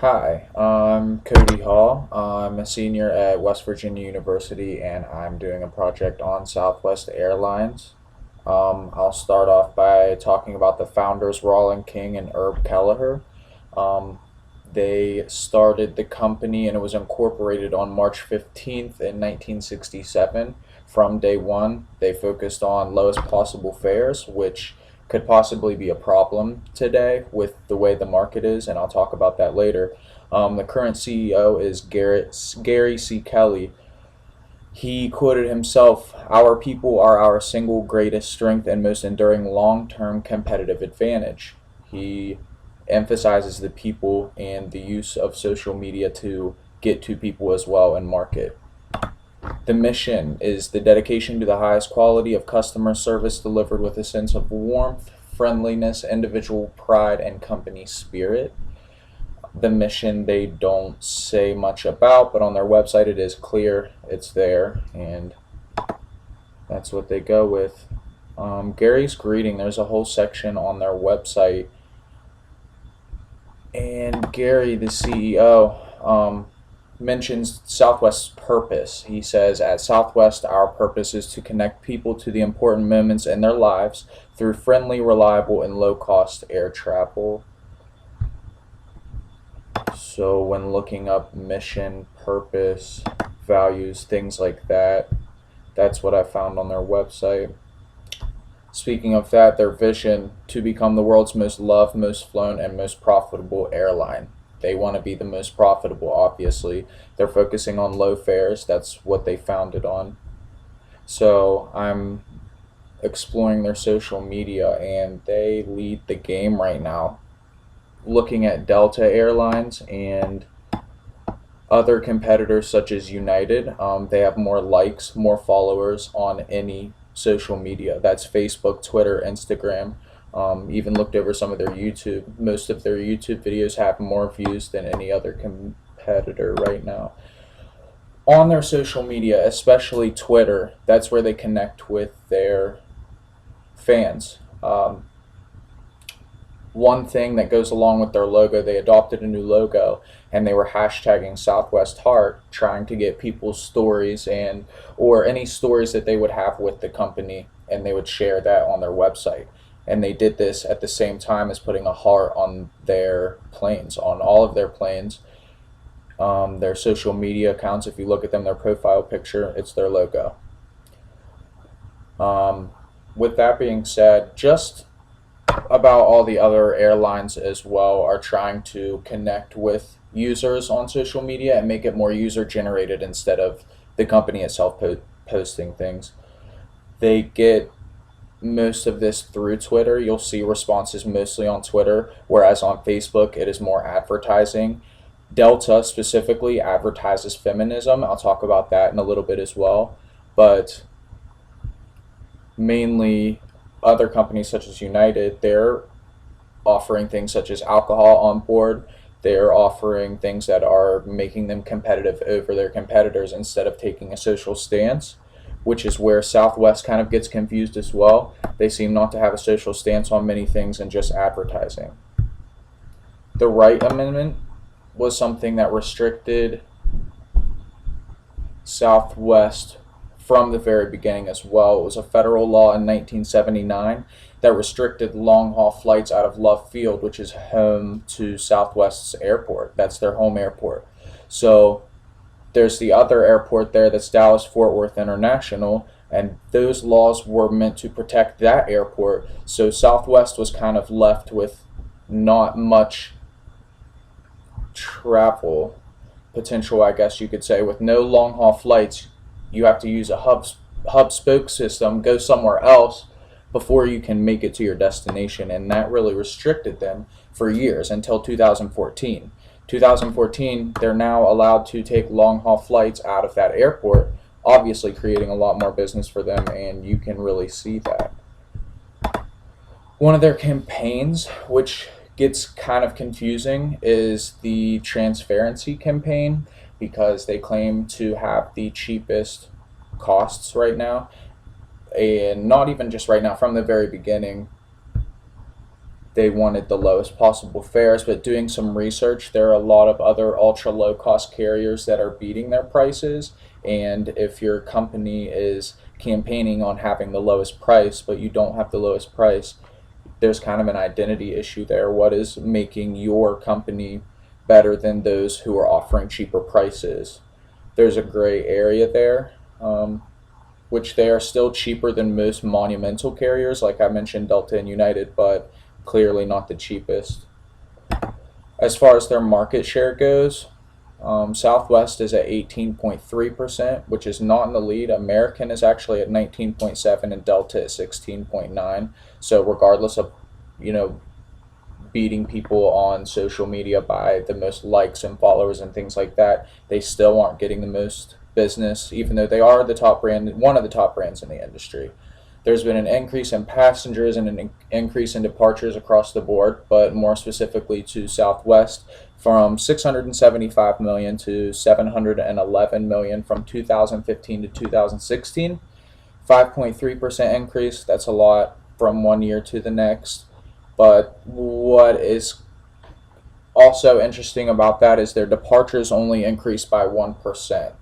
Hi, I'm Cody Hall. I'm a senior at West Virginia University and I'm doing a project on Southwest Airlines. I'll start off by talking about the founders, Rollin King and Herb Kelleher. Um, they started the company and it was incorporated on March 15th, 1967. From day one, they focused on lowest possible fares, which could possibly be a problem today with the way the market is, and I'll talk about that later. The current CEO is Gary C. Kelly. He quoted himself, "Our people are our single greatest strength and most enduring long term competitive advantage." He emphasizes the people and the use of social media to get to people as well and market. The mission is the dedication to the highest quality of customer service delivered with a sense of warmth, friendliness, individual pride, and company spirit. The mission they don't say much about, but on their website it is clear, it's there, and that's what they go with. Gary's greeting, there's a whole section on their website, and Gary, the CEO, mentions Southwest's purpose. He says, "At Southwest, our purpose is to connect people to the important moments in their lives through friendly, reliable, and low cost air travel." So, when looking up mission, purpose, values, things like that, that's what I found on their website. Speaking of that, their vision to become the world's most loved, most flown, and most profitable airline. They want to be the most profitable, obviously. They're focusing on low fares. That's what they founded on. So I'm exploring their social media, and they lead the game right now. Looking at Delta Airlines and other competitors such as United, they have more likes, more followers on any social media. That's Facebook, Twitter, Instagram. Even looked over some of their YouTube. Most of their YouTube videos have more views than any other competitor right now. On their social media, especially Twitter, that's where they connect with their fans. One thing that goes along with their logo, they adopted a new logo and they were hashtagging Southwest Heart, trying to get people's stories and or any stories that they would have with the company, and they would share that on their website. And they did this at the same time as putting a heart on their planes, on all of their planes. Their social media accounts, if you look at them, their profile picture, it's their logo. With that being said, just about all the other airlines as well are trying to connect with users on social media and make it more user generated instead of the company itself posting things. They get most of this through Twitter. You'll see responses mostly on Twitter, whereas on Facebook it is more advertising. Delta specifically advertises feminism. I'll talk about that in a little bit as well. But mainly other companies such as United, they're offering things such as alcohol on board. They're offering things that are making them competitive over their competitors instead of taking a social stance, which is where Southwest kind of gets confused as well. They seem not to have a social stance on many things and just advertising. The Wright Amendment was something that restricted Southwest from the very beginning as well. It was a federal law in 1979 that restricted long haul flights out of Love Field, which is home to Southwest's airport. That's their home airport. So there's the other airport there that's Dallas Fort Worth International, and those laws were meant to protect that airport. So Southwest was kind of left with not much travel potential, I guess you could say. With no long haul flights, you have to use a hub spoke system, go somewhere else before you can make it to your destination, and that really restricted them for years until 2014. 2014, they're now allowed to take long haul flights out of that airport, obviously creating a lot more business for them, and you can really see that. One of their campaigns, which gets kind of confusing, is the transparency campaign, because they claim to have the cheapest costs right now, and not even just right now, from the very beginning. They wanted the lowest possible fares, but doing some research, there are a lot of other ultra low cost carriers that are beating their prices. And if your company is campaigning on having the lowest price, but you don't have the lowest price, there's kind of an identity issue there. What is making your company better than those who are offering cheaper prices? There's a gray area there, which they are still cheaper than most monumental carriers, like I mentioned, Delta and United, but clearly not the cheapest. As far as their market share goes, Southwest is at 18.3%, which is not in the lead. American is actually at 19.7 and Delta at 16.9. So regardless of, you know, beating people on social media by the most likes and followers and things like that, they still aren't getting the most business, even though they are the top brand, one of the top brands in the industry. There's been an increase in passengers and an increase in departures across the board, but more specifically to Southwest, from 675 million to 711 million from 2015 to 2016. 5.3% increase. That's a lot from one year to the next. But what is also interesting about that is their departures only increased by 1%.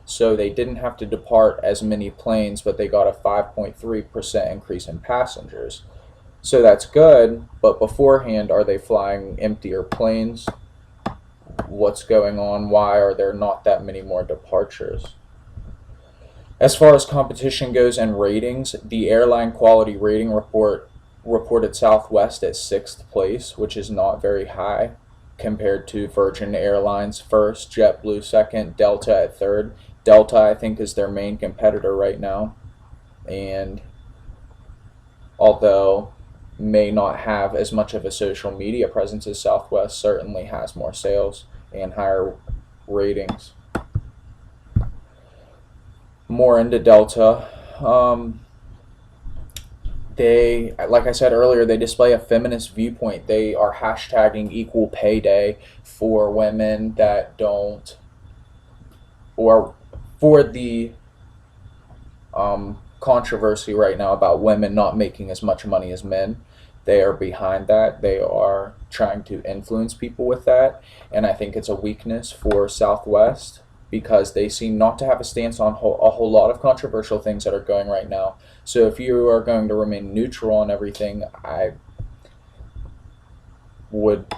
So they didn't have to depart as many planes, but they got a 5.3% increase in passengers. So that's good, but beforehand, are they flying emptier planes? What's going on? Why are there not that many more departures? As far as competition goes and ratings, the Airline Quality Rating Report reported Southwest at 6th place, which is not very high compared to Virgin Airlines first, JetBlue second, Delta at third. Delta, I think, is their main competitor right now, and although may not have as much of a social media presence as Southwest, certainly has more sales and higher ratings. More into Delta. They, like I said earlier, they display a feminist viewpoint. They are hashtagging equal pay day for women that don't, or for the controversy right now about women not making as much money as men. They are behind that. They are trying to influence people with that. And I think it's a weakness for Southwest because they seem not to have a stance on a whole lot of controversial things that are going right now. So if you are going to remain neutral on everything, I would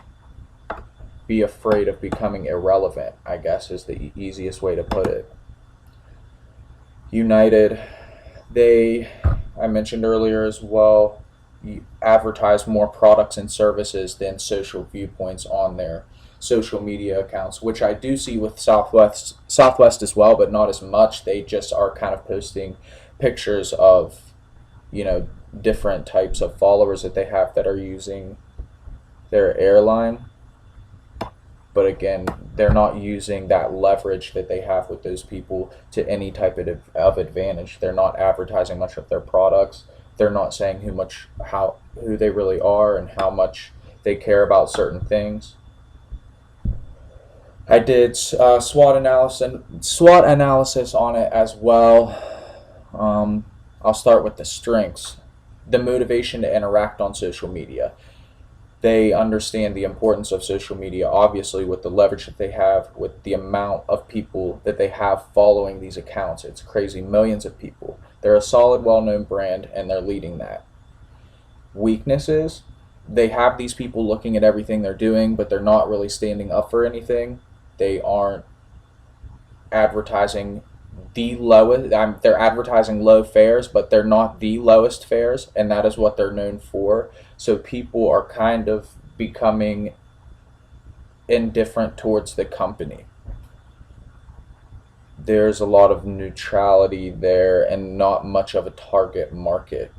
be afraid of becoming irrelevant, I guess is the easiest way to put it. United, I mentioned earlier as well, advertise more products and services than social viewpoints on their social media accounts, which I do see with Southwest as well, but not as much. They just are kind of posting pictures of, different types of followers that they have that are using their airline. But again, they're not using that leverage that they have with those people to any type of advantage. They're not advertising much of their products. They're not saying who they really are and how much they care about certain things. I did SWOT analysis on it as well. I'll start with the strengths. The motivation to interact on social media. They understand the importance of social media, obviously, with the leverage that they have, with the amount of people that they have following these accounts. It's crazy, millions of people. They're a solid, well-known brand, and they're leading that. Weaknesses, they have these people looking at everything they're doing, but they're not really standing up for anything. They aren't advertising the lowest. They're advertising low fares, but they're not the lowest fares, and that is what they're known for. So people are kind of becoming indifferent towards the company. There's a lot of neutrality there and not much of a target market.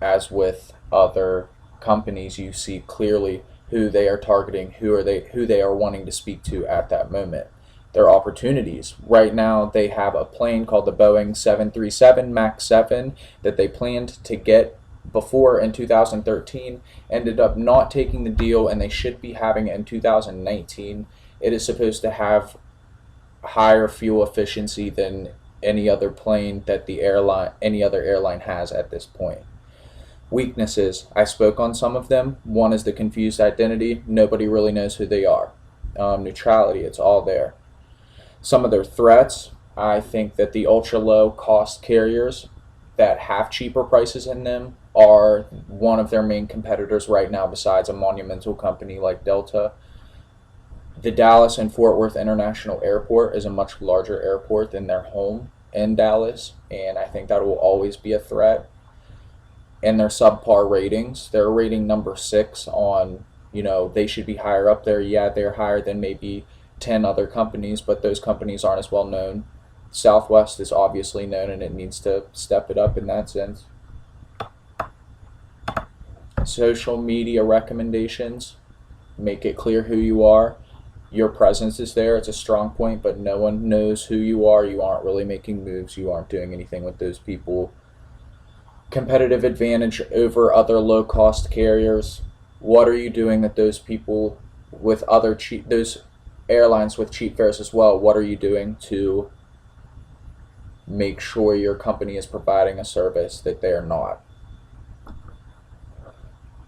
As with other companies, you see clearly who they are targeting, who they are wanting to speak to at that moment. Their opportunities. Right now, they have a plane called the Boeing 737 MAX 7 that they planned to get before in 2013, ended up not taking the deal, and they should be having it in 2019. It is supposed to have higher fuel efficiency than any other plane that any other airline has at this point. Weaknesses, I spoke on some of them. One is the confused identity. Nobody really knows who they are. Neutrality, it's all there. Some of their threats, I think that the ultra low cost carriers that have cheaper prices in them are one of their main competitors right now, besides a monumental company like Delta. The Dallas and Fort Worth International Airport is a much larger airport than their home in Dallas, and I think that will always be a threat. And their subpar ratings, they're rating number 6 on, they should be higher up there. Yeah, they're higher than maybe 10 other companies, but those companies aren't as well known. Southwest is obviously known, and it needs to step it up in that sense. Social media recommendations, make it clear who you are. Your presence is there, it's a strong point, but no one knows who you are. You aren't really making moves, you aren't doing anything with those people. Competitive advantage over other low cost carriers. What are you doing that those people with other cheap, those airlines with cheap fares as well, what are you doing to make sure your company is providing a service that they're not?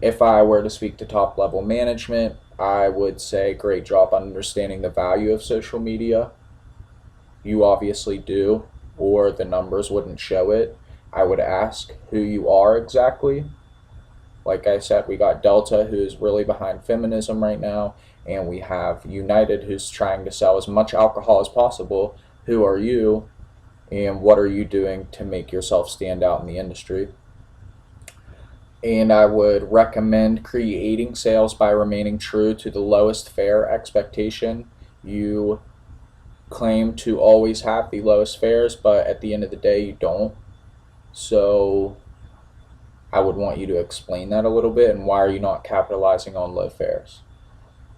If I were to speak to top level management, I would say great job on understanding the value of social media. You obviously do, or the numbers wouldn't show it. I would ask who you are exactly. Like I said, we got Delta, who's really behind feminism right now, and we have United, who's trying to sell as much alcohol as possible. Who are you, and what are you doing to make yourself stand out in the industry? And I would recommend creating sales by remaining true to the lowest fare expectation. You claim to always have the lowest fares, but at the end of the day, you don't. So I would want you to explain that a little bit, and why are you not capitalizing on low fares?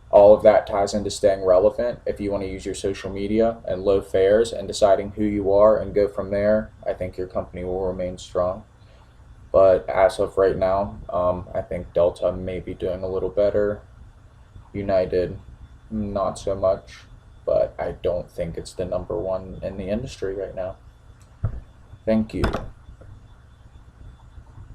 All of that ties into staying relevant. If you want to use your social media and low fares and deciding who you are and go from there, I think your company will remain strong. But as of right now, I think Delta may be doing a little better. United, not so much. But I don't think it's the number one in the industry right now. Thank you.